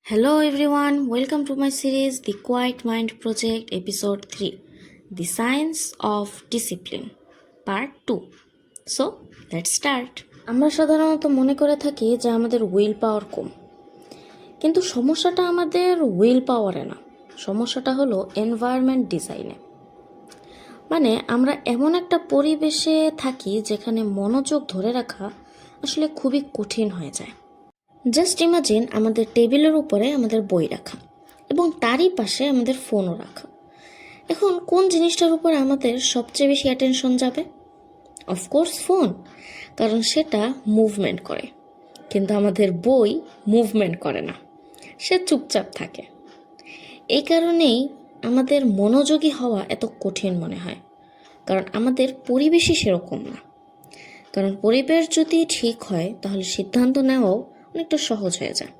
Hello everyone, welcome to my series The Quiet Mind Project Episode 3 The Science of Discipline Part 2. So, let's start. আমরা সাধারণত মনে করে থাকি যে আমাদের উইল পাওয়ার কম, কিন্তু সমস্যাটা আমাদের উইল পাওয়ারে না, সমস্যাটা হলো এনভায়রনমেন্ট ডিজাইনে। মানে আমরা এমন একটা পরিবেশে থাকি যেখানে মনোযোগ ধরে রাখা আসলে খুবই কঠিন হয়ে যায়। জাস্ট ইমাজিন আমাদের টেবিলের উপরে আমাদের বই রাখা এবং তারই পাশে আমাদের ফোনও রাখা। এখন কোন জিনিসটার উপরে আমাদের সবচেয়ে বেশি অ্যাটেনশন যাবে? অফকোর্স ফোন, কারণ সেটা মুভমেন্ট করে, কিন্তু আমাদের বই মুভমেন্ট করে না, সে চুপচাপ থাকে। এই কারণেই আমাদের মনোযোগী হওয়া এত কঠিন মনে হয়, কারণ আমাদের পরিবেশই সেরকম না। কারণ পরিবেশ যদি ঠিক হয় তাহলে সিদ্ধান্ত নেওয়াও অনেকটা সহজ হয়ে যায়।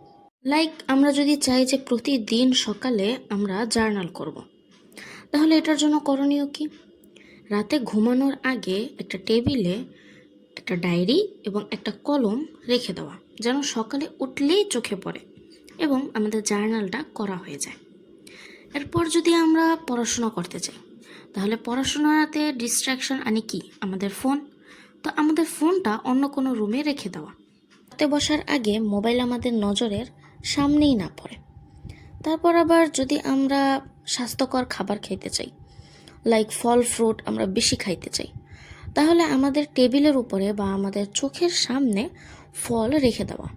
লাইক আমরা যদি চাই যে প্রতিদিন সকালে আমরা জার্নাল করব, তাহলে এটার জন্য করণীয় কি? রাতে ঘুমানোর আগে একটা টেবিলে একটা ডায়েরি এবং একটা কলম রেখে দেওয়া, যেন সকালে উঠলেই চোখে পড়ে এবং আমাদের জার্নালটা করা হয়ে যায়। এরপর যদি আমরা পড়াশোনা করতে চাই, তাহলে পড়াশোনাতে ডিস্ট্র্যাকশন আনি কি? আমাদের ফোন। তো আমাদের ফোনটা অন্য কোনো রুমে রেখে দেওয়া, রাতে বসার আগে মোবাইল আমাদের নজরের সামনেই না পড়ে। তারপর আবার যদি আমরা স্বাস্থ্যকর খাবার খাইতে চাই, লাইক ফল ফ্রুট আমরা বেশি খাইতে চাই, তাহলে আমাদের টেবিলের উপরে বা আমাদের চোখের সামনে ফল রেখে দেওয়া,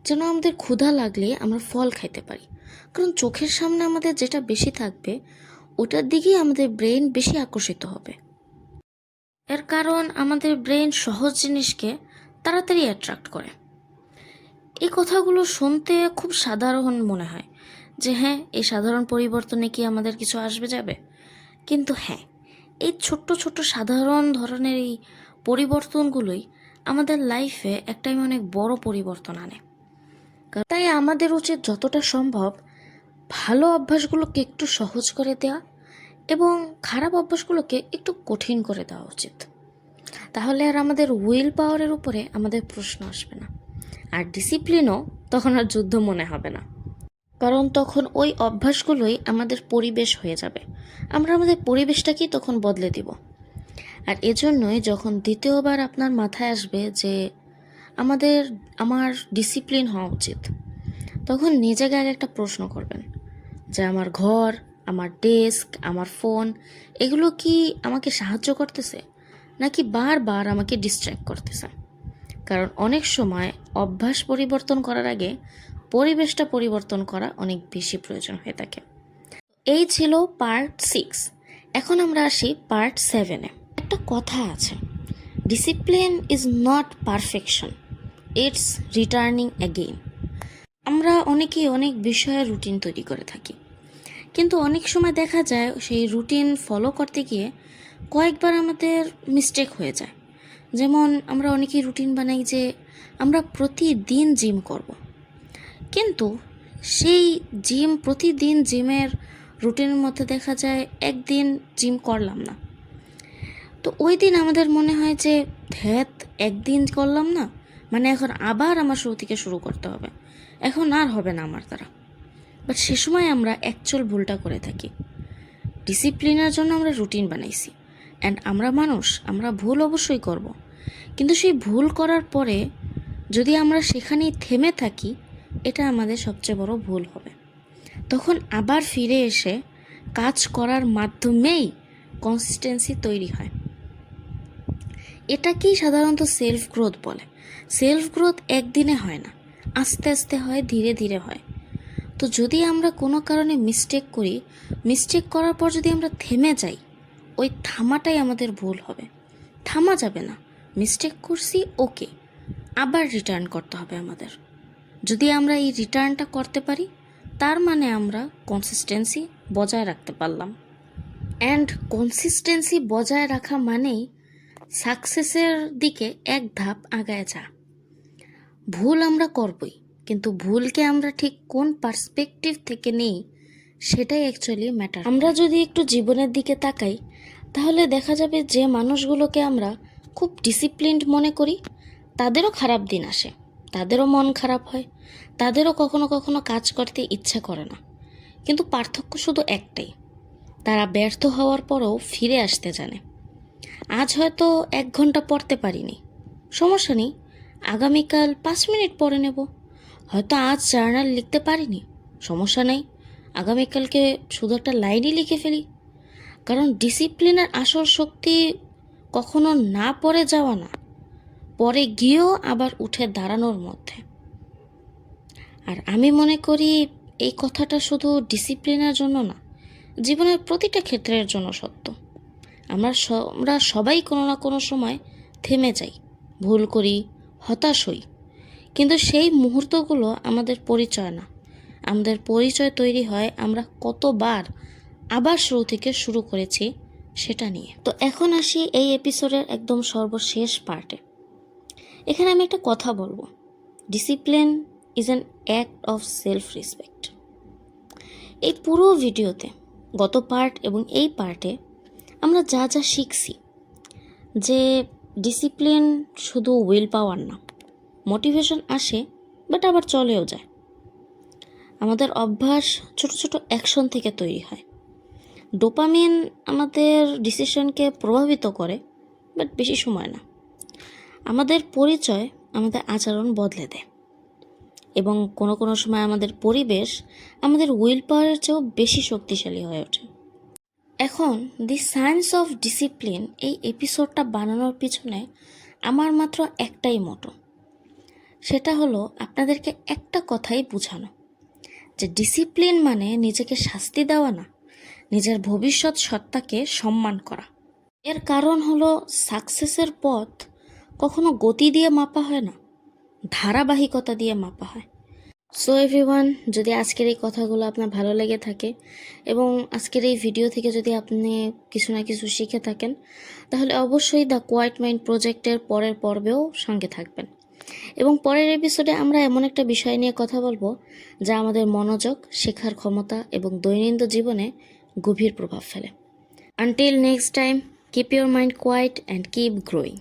যেন আমাদের ক্ষুধা লাগলে আমরা ফল খাইতে পারি। কারণ চোখের সামনে আমাদের যেটা বেশি থাকবে ওটার দিকেই আমাদের ব্রেন বেশি আকর্ষিত হবে। এর কারণ আমাদের ব্রেন সহজ জিনিসকে তাড়াতাড়ি অ্যাট্রাক্ট করে। এই কথাগুলো শুনতে খুব সাধারণ মনে হয় যে হ্যাঁ, এই সাধারণ পরিবর্তনে কি আমাদের কিছু আসবে যাবে, কিন্তু হ্যাঁ, এই ছোট্ট ছোট্ট সাধারণ ধরনের এই পরিবর্তনগুলোই আমাদের লাইফে একটাই অনেক বড় পরিবর্তন আনে। তাই আমাদের উচিত যতটা সম্ভব ভালো অভ্যাসগুলোকে একটু সহজ করে দেওয়া এবং খারাপ অভ্যাসগুলোকে একটু কঠিন করে দেওয়া উচিত। তাহলে আর আমাদের উইল পাওয়ারের উপরে আমাদের প্রশ্ন আসবে না, আর ডিসিপ্লিনও তখন আর যুদ্ধ মনে হবে না, কারণ তখন ওই অভ্যাসগুলোই আমাদের পরিবেশ হয়ে যাবে। আমরা আমাদের পরিবেশটাকেই তখন বদলে দিব। আর এজন্যই যখন দ্বিতীয়বার আপনার মাথায় আসবে যে আমার ডিসিপ্লিন হওয়া উচিত, তখন নিজেকে আগে একটা প্রশ্ন করবেন যে আমার ঘর, আমার ডেস্ক, আমার ফোন, এগুলো কি আমাকে সাহায্য করতেছে নাকি বারবার আমাকে ডিস্ট্র্যাক্ট করতেছে? কারণ অনেক সময় অভ্যাস পরিবর্তন করার আগে পরিবেশটা পরিবর্তন করা অনেক বেশি প্রয়োজন হয়ে থাকে। এই ছিল পার্ট 6। এখন আমরা আসি পার্ট 7-এ। একটা কথা আছে, discipline is not perfection, it's returning again. আমরা অনেকেই অনেক বিষয়ে রুটিন তৈরি করে থাকি, কিন্তু অনেক সময় দেখা যায় সেই রুটিন ফলো করতে গিয়ে কয়েকবার আমাদের মিস্টেক হয়ে যায়। যেমন আমরা অনেকেই রুটিন বানাই যে আমরা প্রতিদিন জিম করব, কিন্তু সেই প্রতিদিন জিমের রুটিনের মধ্যে দেখা যায় একদিন জিম করলাম না। তো ওই দিন আমাদের মনে হয় যে ধ্যাত, একদিন করলাম না মানে এখন আবার আমার শুরু থেকে শুরু করতে হবে, এখন আর হবে না আমার দ্বারা। বাট সে সময় আমরা অ্যাকচুয়াল ভুলটা করে থাকি। ডিসিপ্লিনের জন্য আমরা রুটিন বানাইছি, অ্যান্ড আমরা মানুষ, আমরা ভুল অবশ্যই করব, কিন্তু সেই ভুল করার পরে যদি আমরা সেখানেই থেমে থাকি, এটা আমাদের সবচেয়ে বড় ভুল হবে। তখন আবার ফিরে এসে কাজ করার মাধ্যমেই কনসিস্টেন্সি তৈরি হয়। এটাকেই সাধারণত সেলফ গ্রোথ বলে। সেলফ গ্রোথ একদিনে হয় না, আস্তে আস্তে হয়, ধীরে ধীরে হয়। তো যদি আমরা কোনো কারণে মিস্টেক করি, মিস্টেক করার পর যদি আমরা থেমে যাই, ওই থামাটাই আমাদের ভুল হবে। থামা যাবে না, মিস্টেক করছি ওকে, আবার রিটার্ন করতে হবে আমাদের। যদি আমরা এই রিটার্নটা করতে পারি, তার মানে আমরা কনসিস্টেন্সি বজায় রাখতে পারলাম। অ্যান্ড কনসিস্টেন্সি বজায় রাখা মানেই সাকসেসের দিকে এক ধাপ আগায় যা। ভুল আমরা করবই, কিন্তু ভুলকে আমরা ঠিক কোন পার্সপেক্টিভ থেকে নেই সেটাই অ্যাকচুয়ালি ম্যাটার। আমরা যদি একটু জীবনের দিকে তাকাই, তাহলে দেখা যাবে যে মানুষগুলোকে আমরা খুব ডিসিপ্লিনড মনে করি তাদেরও খারাপ দিন আসে, তাদেরও মন খারাপ হয়, তাদেরও কখনো কখনো কাজ করতে ইচ্ছা করে না। কিন্তু পার্থক্য শুধু একটাই, তারা ব্যর্থ হওয়ার পরেও ফিরে আসতে জানে। আজ হয়তো 1 ঘন্টা পড়তে পারিনি, সমস্যা নেই, আগামীকাল 5 মিনিট পড়ে নেব। হয়তো আজ জার্নাল লিখতে পারিনি, সমস্যা নেই, আগামীকালকে শুধু একটা লাইনই লিখে ফেলি। কারণ ডিসিপ্লিনের আসল শক্তি কখনো না পড়ে যাওয়া না, পরে গিয়েও আবার উঠে দাঁড়ানোর মধ্যে। আর আমি মনে করি এই কথাটা শুধু ডিসিপ্লিনের জন্য না, জীবনের প্রতিটা ক্ষেত্রের জন্য সত্য। আমরা সবাই কোনো না কোনো সময় থেমে যাই, ভুল করি, হতাশ হই, কিন্তু সেই মুহূর্তগুলো আমাদের পরিচয় না। আমাদের পরিচয় তৈরি হয় আমরা কতবার আবার শুরু থেকে শুরু করেছি সেটা নিয়ে। তো এখন আসি এই এপিসোডের একদম সর্বশেষ পার্টে। এখানে আমি একটা কথা বলবো, discipline is an act of self respect. এই পুরো ভিডিওতে, গত পার্ট এবং এই পার্টে আমরা যা যা শিখছি, যে ডিসিপ্লিন শুধু উইল পাওয়ার না, মোটিভেশন আসে বাট আবার চলেও যায়। আমাদের অভ্যাস ছোট ছোট অ্যাকশন থেকে তৈরি হয়। ডোপামিন আমাদের ডিসিশনকে প্রভাবিত করে, বাট বেশি সময় না। আমাদের পরিচয় আমাদের আচরণ বদলে দেয়, এবং কোনো কোনো সময় আমাদের পরিবেশ আমাদের উইল পাওয়ারের চেয়েও বেশি শক্তিশালী হয়ে ওঠে। এখন দি সায়েন্স অফ ডিসিপ্লিন এই এপিসোডটা বানানোর পিছনে আমার মাত্র একটাই মোটো, সেটা হলো আপনাদেরকে একটা কথাই বোঝানো, যে ডিসিপ্লিন মানে নিজেকে শাস্তি দেওয়া না, নিজের ভবিষ্যৎ সত্তাকে সম্মান করা। এর কারণ হলো সাকসেসের পথ কখনো গতি দিয়ে মাপা হয় না, ধারাবাহিকতা দিয়ে মাপা হয়। সো এভরিওয়ান, যদি আজকের এই কথাগুলো আপনার ভালো লেগে থাকে এবং আজকের এই ভিডিও থেকে যদি আপনি কিছু না কিছু শিখে থাকেন, তাহলে অবশ্যই দ্য কোয়াইট মাইন্ড প্রজেক্টের পরের পর্বেও সঙ্গে থাকবেন। এবং পরের এপিসোডে আমরা এমন একটা বিষয় নিয়ে কথা বলবো যা আমাদের মনোযোগ, শেখার ক্ষমতা এবং দৈনন্দিন জীবনে গভীর প্রভাব ফেলে। Until next time, keep your mind quiet and keep growing.